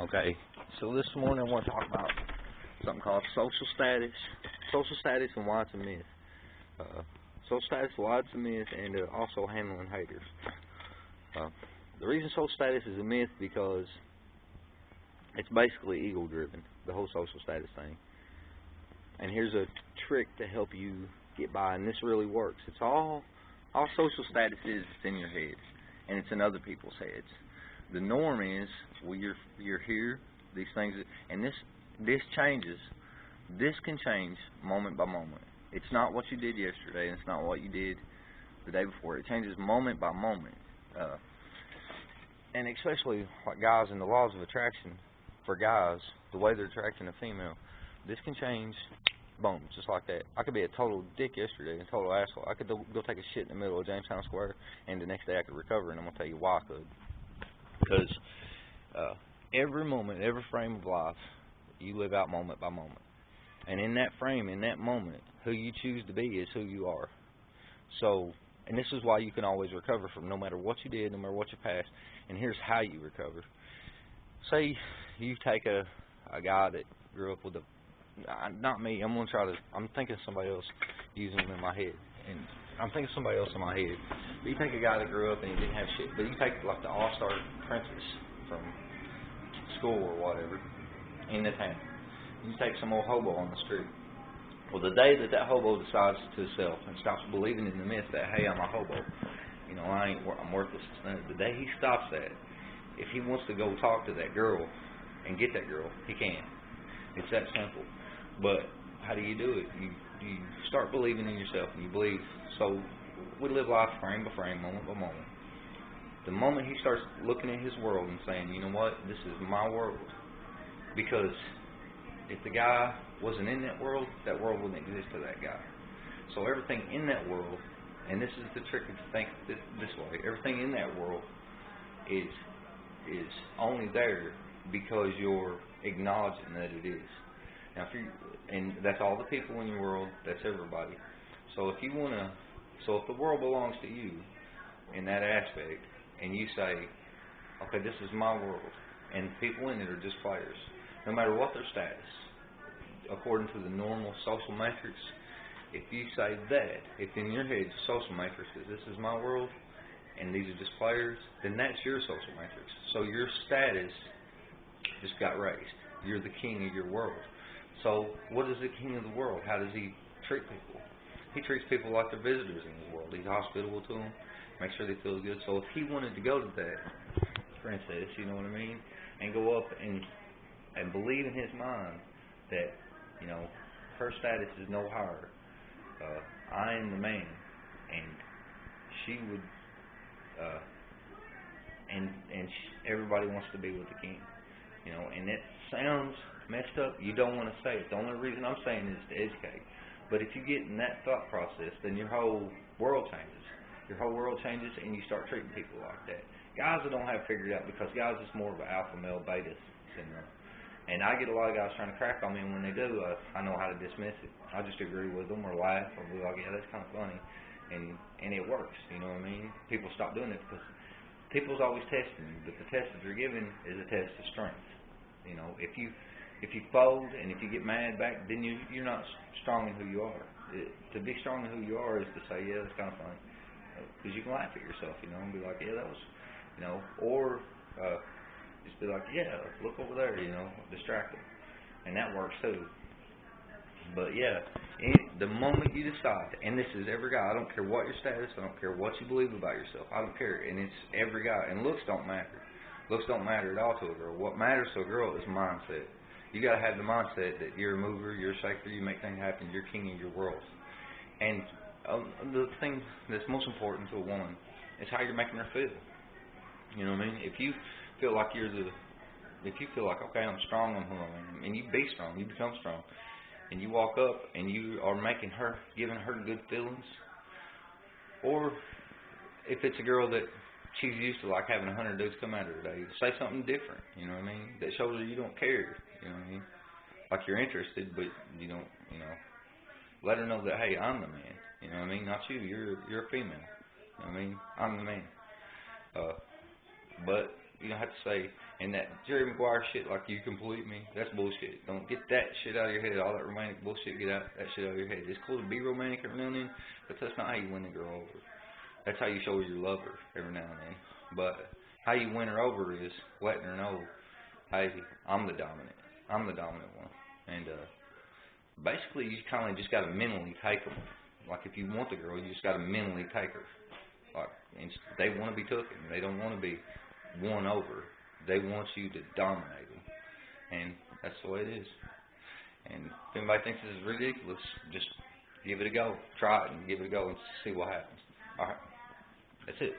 Okay, so this morning I want to talk about something called social status and why it's a myth. Uh, Social status, why it's a myth, and also handling haters. Uh, the reason social status is a myth because it's basically ego driven, the whole social status thing. And here's a trick to help you get by, and this really works. It's all social status is in your head, and it's in other people's heads. The norm is, well, you're here, these things, and this changes. This can change moment by moment. It's not what you did yesterday, and it's not what you did the day before. It changes moment by moment, and especially like guys and the laws of attraction for guys, the way they're attracting a female. This can change, boom, just like that. I could be a total dick yesterday, a total asshole. I could go take a shit in the middle of Jamestown Square, and the next day I could recover, and I'm gonna tell you why I could. Because every moment, every frame of life, you live out moment by moment. And in that frame, in that moment, who you choose to be is who you are. So, and this is why you can always recover from no matter what you did, no matter what your past. And here's how you recover. Say you take a guy that grew up with not me, I'm thinking of somebody else using them in my head. And I'm thinking of somebody else in my head. But you take a guy that grew up and he didn't have shit. But you take like the all-star princess from school or whatever in the town. You take some old hobo on the street. Well, the day that hobo decides to himself and stops believing in the myth that, hey, I'm a hobo, I'm worthless, the day he stops that, if he wants to go talk to that girl and get that girl, he can. It's that simple. But how do you do it? You start believing in yourself, and you believe. So we live life frame by frame, moment by moment. The moment he starts looking at his world and saying, you know what, this is my world. Because if the guy wasn't in that world wouldn't exist to that guy. So everything in that world, and this is the trick if you think this way, everything in that world is only there because you're acknowledging that it is. Now, and that's all the people in your world, that's everybody. So if the world belongs to you in that aspect, and you say, okay, this is my world, and people in it are just players, no matter what their status, according to the normal social matrix, if you say that, if in your head the social matrix is this is my world, and these are just players, then that's your social matrix. So your status just got raised. You're the king of your world. So what is the king of the world? How does he treat people? He treats people like they're visitors in his world. He's hospitable to them, makes sure they feel good. So if he wanted to go to that princess, you know what I mean, and go up and believe in his mind that, her status is no higher. I am the man, and she would, everybody wants to be with the king. And it sounds messed up. You don't want to say it. The only reason I'm saying is to educate. But if you get in that thought process, then your whole world changes. Your whole world changes, and you start treating people like that. Guys that don't have it figured out, because guys is more of an alpha male beta syndrome. And I get a lot of guys trying to crack on me, and when they do, I know how to dismiss it. I just agree with them or laugh or be like, yeah, that's kind of funny. And it works, you know what I mean? People stop doing it because people's always testing you, but the test that they're giving is a test of strength. If you fold and if you get mad back, then you're not strong in who you are. To be strong in who you are is to say, yeah, that's kind of funny. Because you can laugh at yourself, and be like, yeah, that was, or just be like, yeah, look over there, distract them. And that works too. But yeah, the moment you decide, and this is every guy, I don't care what your status, I don't care what you believe about yourself, I don't care, and it's every guy, and looks don't matter. Looks don't matter at all to a girl. What matters to a girl is mindset. You got to have the mindset that you're a mover, you're a shaker, you make things happen, you're king of your world. And the thing that's most important to a woman is how you're making her feel. You know what I mean? If you feel like okay, I'm strong, I'm who I am, and you be strong, you become strong, and you walk up and you are giving her good feelings, or if it's a girl that she's used to like having 100 dudes come at her today, say something different, you know what I mean? That shows her you don't care, you know what I mean? Like you're interested, but you don't, let her know that, hey, I'm the man, you know what I mean? Not you, you're a female, you know what I mean? I'm the man. But You don't have to say, and that Jerry Maguire shit like you complete me, that's bullshit. Don't get that shit out of your head. All that romantic bullshit, get that shit out of your head. It's cool to be romantic every now and then, but that's not how you win the girl over. That's how you show her you love her every now and then. But how you win her over is letting her know, hey, I'm the dominant. I'm the dominant one. And basically, you kind of just got to mentally take them. Like, if you want the girl, you just got to mentally take her. Like, and they want to be taken. They don't want to be won over. They want you to dominate them. And that's the way it is. And if anybody thinks this is ridiculous, just give it a go. Try it and give it a go and see what happens. All right. That's it.